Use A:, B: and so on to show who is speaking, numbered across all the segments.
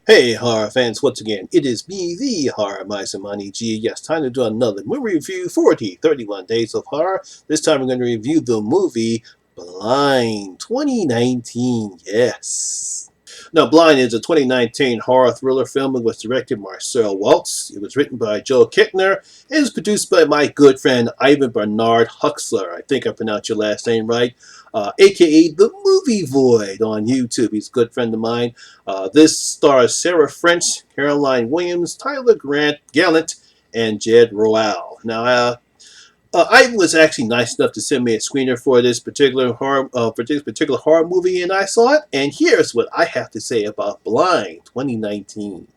A: Hey horror fans, once again, it is me, the Horror Miser Monty G. Yes, time to do another movie review for the 31 Days of Horror. This time we're going to review the movie Blind 2019, yes. Now, Blind is a 2019 horror thriller film. It was directed by Marcel Waltz. It was written by Joe Kittner. It was produced by my good friend Ivan Bernard Huxler. I think I pronounced your last name right. AKA The Movie Void on YouTube. He's a good friend of mine. This stars Sarah French, Caroline Williams, Tyler Grant Gallant, and Jed Royal. Now, Ivan was actually nice enough to send me a screener for this particular horror movie, and I saw it. And here's what I have to say about Blind 2019.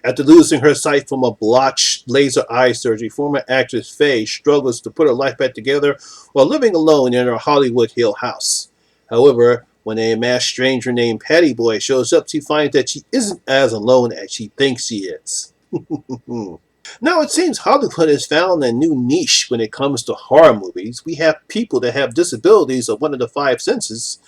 A: After losing her sight from a blotched laser eye surgery, former actress Faye struggles to put her life back together while living alone in her Hollywood Hill house. However, when a masked stranger named Patty Boy shows up, she finds that she isn't as alone as she thinks she is. Now, it seems Hollywood has found a new niche when it comes to horror movies. We have people that have disabilities of one of the five senses,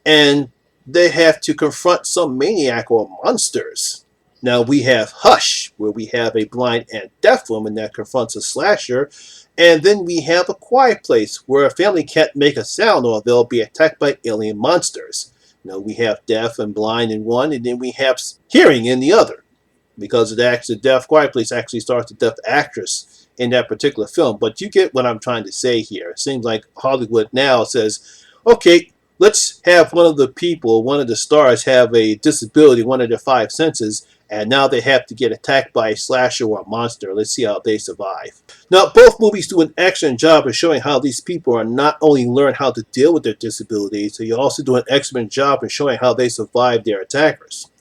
A: and they have to confront some maniac or monsters. Now we have Hush, where we have a blind and deaf woman that confronts a slasher, and then we have A Quiet Place, where a family can't make a sound or they'll be attacked by alien monsters. Now we have deaf and blind in one, and then we have hearing in the other, because the deaf Quiet Place actually stars the deaf actress in that particular film. But you get what I'm trying to say here. It seems like Hollywood now says, okay, let's have one of the stars have a disability, one of their five senses, and now they have to get attacked by a slasher or a monster. Let's see how they survive. Now, both movies do an excellent job of showing how these people are not only learn how to deal with their disabilities, they also do an excellent job of showing how they survive their attackers.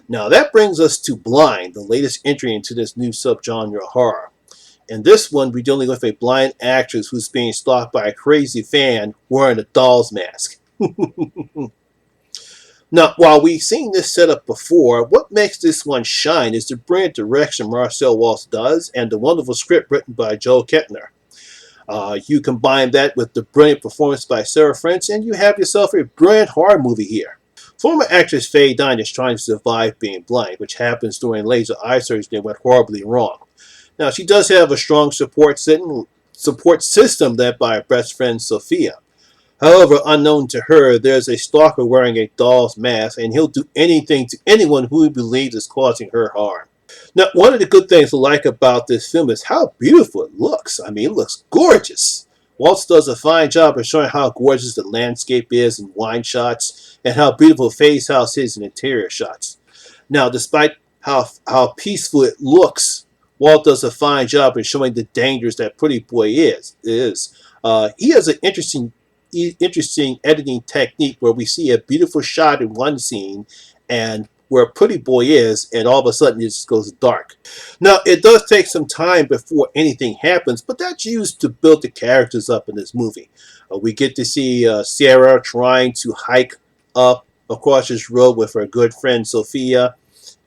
A: Now, that brings us to Blind, the latest entry into this new subgenre horror. In this one, we're dealing with a blind actress who's being stalked by a crazy fan wearing a doll's mask. Now, while we've seen this setup before, what makes this one shine is the brilliant direction Marcel Waltz does and the wonderful script written by Joe Kettner. You combine that with the brilliant performance by Sarah French, and you have yourself a brilliant horror movie here. Former actress Faye Dunn is trying to survive being blind, which happens during laser eye surgery that went horribly wrong. Now, she does have a strong support system led by her best friend Sophia. However, unknown to her, there's a stalker wearing a doll's mask, and he'll do anything to anyone who he believes is causing her harm. Now, one of the good things I like about this film is how beautiful it looks. I mean, it looks gorgeous. Waltz does a fine job of showing how gorgeous the landscape is in wine shots, and how beautiful Faye's house is in interior shots. Now, despite how peaceful it looks, Walt does a fine job in showing the dangers that Pretty Boy is. He has an interesting editing technique where we see a beautiful shot in one scene and where Pretty Boy is, and all of a sudden it just goes dark. Now, it does take some time before anything happens, but that's used to build the characters up in this movie. We get to see Sarah trying to hike up across this road with her good friend Sophia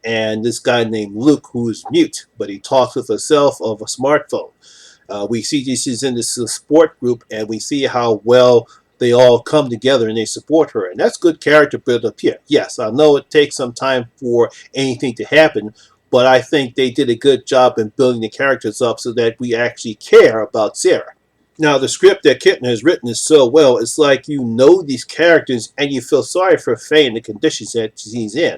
A: and this guy named Luke, who is mute, but he talks with himself of a smartphone. We see this is in this support group, and we see how well they all come together and they support her. And that's good character build up here. Yes, I know it takes some time for anything to happen, but I think they did a good job in building the characters up so that we actually care about Sarah. Now, the script that Kittner has written is so well, it's like you know these characters and you feel sorry for Faye and the conditions that she's in.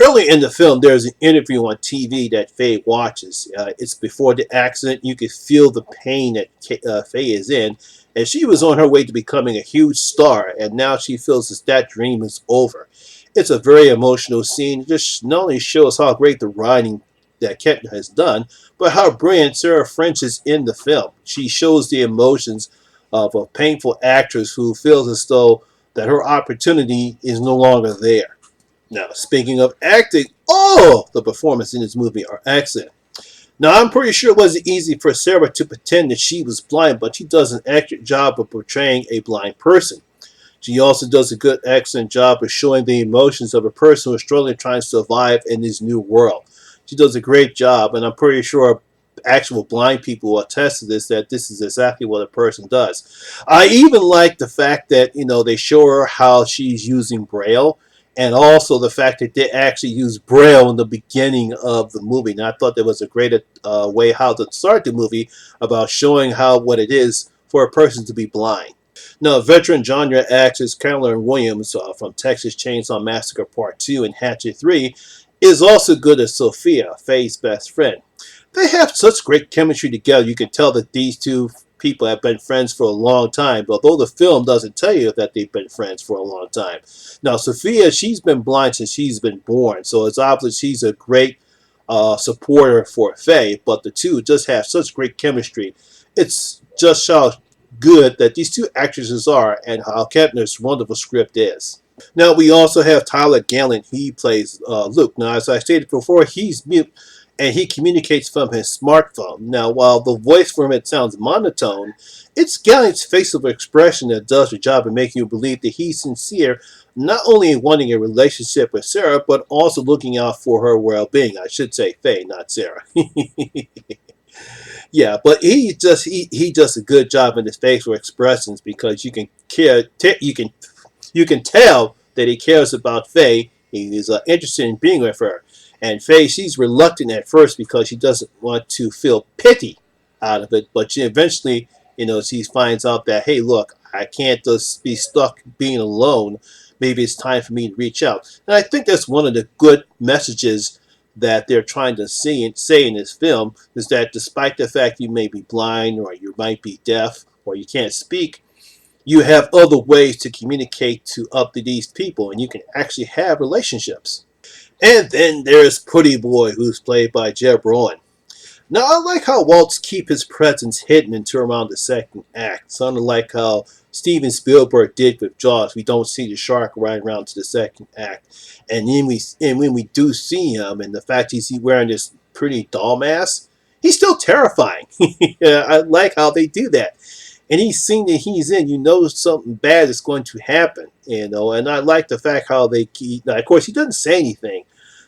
A: Early in the film, there's an interview on TV that Faye watches. It's before the accident. You can feel the pain that Faye is in. And she was on her way to becoming a huge star, and now she feels that dream is over. It's a very emotional scene. It just not only shows how great the writing that Kettner has done, but how brilliant Sarah French is in the film. She shows the emotions of a painful actress who feels as though that her opportunity is no longer there. Now, speaking of acting, all the performances in this movie are excellent. Now, I'm pretty sure it wasn't easy for Sarah to pretend that she was blind, but she does an excellent job of portraying a blind person. She also does a good, excellent job of showing the emotions of a person who is struggling trying to survive in this new world. She does a great job, and I'm pretty sure actual blind people will attest to this, that this is exactly what a person does. I even like the fact that, they show her how she's using Braille, And also the fact that they actually used Braille in the beginning of the movie. And I thought that was a great way how to start the movie about showing how what it is for a person to be blind. Now, veteran genre actress Carolyn Williams from Texas Chainsaw Massacre Part 2 and Hatchet 3 is also good as Sophia, Faye's best friend. They have such great chemistry together. You can tell that these two people have been friends for a long time, although the film doesn't tell you that they've been friends for a long time. Now, Sophia, she's been blind since she's been born, so it's obvious she's a great supporter for Faye, but the two just have such great chemistry. It's just how good that these two actresses are and how Kettner's wonderful script is. Now, we also have Tyler Gallant. He plays Luke. Now, as I stated before, he's mute and he communicates from his smartphone. Now, while the voice from it sounds monotone, it's Gallant's facial expression that does the job of making you believe that he's sincere, not only in wanting a relationship with Sarah, but also looking out for her well-being. I should say Faye, not Sarah. Yeah, but he does a good job in his facial expressions because you can tell that he cares about Faye. He is interested in being with her. And Faye, she's reluctant at first because she doesn't want to feel pity out of it. But she eventually, she finds out that, hey, look, I can't just be stuck being alone. Maybe it's time for me to reach out. And I think that's one of the good messages that they're trying to say in this film, is that despite the fact you may be blind or you might be deaf or you can't speak, you have other ways to communicate to these people, and you can actually have relationships. And then there's Pretty Boy, who's played by Jeb Rowan. Now, I like how Waltz keep his presence hidden until around the second act. Sort of like how Steven Spielberg did with Jaws. We don't see the shark right around to the second act. And when we do see him, and the fact he's wearing this pretty doll mask, he's still terrifying. Yeah, I like how they do that. Any scene that he's in, something bad is going to happen, and I like the fact how now, of course, he doesn't say anything.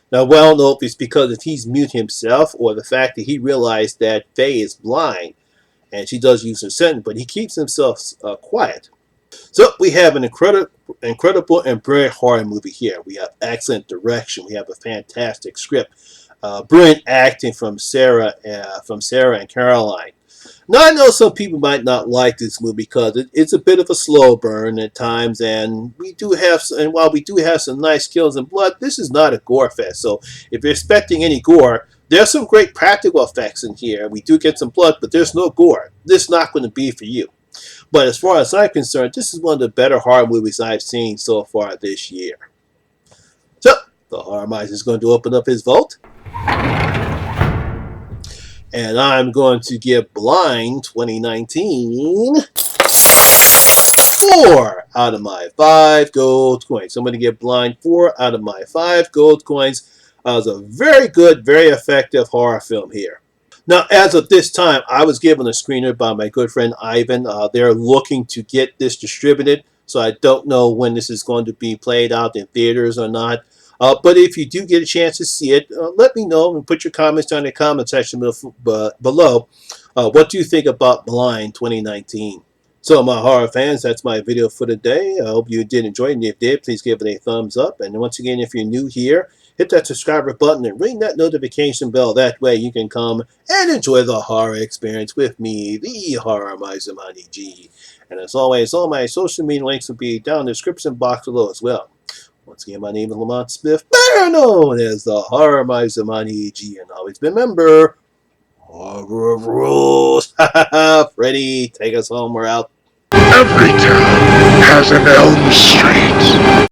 A: Now, well, I don't know if it's because if he's mute himself or the fact that he realized that Faye is blind, and she does use her sentence, but he keeps himself quiet. So we have an incredible and brilliant horror movie here. We have excellent direction. We have a fantastic script, brilliant acting from Sarah and Caroline. Now, I know some people might not like this movie because it's a bit of a slow burn at times, and while we do have some nice kills and blood, this is not a gore fest. So if you're expecting any gore, there's some great practical effects in here. We do get some blood, but there's no gore. This is not going to be for you. But as far as I'm concerned, this is one of the better horror movies I've seen so far this year. So, the Horror Miser is going to open up his vote. And I'm going to give Blind 2019 4 out of my 5 gold coins. So I'm going to give Blind 4 out of my 5 gold coins. It was a very good, very effective horror film here. Now, as of this time, I was given a screener by my good friend Ivan. They're looking to get this distributed, so I don't know when this is going to be played out in theaters or not. But if you do get a chance to see it, let me know and put your comments down in the comment section below. What do you think about Blind 2019? So, my horror fans, that's my video for today. I hope you did enjoy it, and if you did, please give it a thumbs up. And once again, if you're new here, hit that subscriber button and ring that notification bell. That way you can come and enjoy the horror experience with me, the Horror Miser Monty G. And as always, all my social media links will be down in the description box below as well. Once again, my name is Lamont Smith, better known as the Horror Miser Monty G. And always remember, horror rules. Freddy, take us home. We're out.
B: Every town has an Elm Street.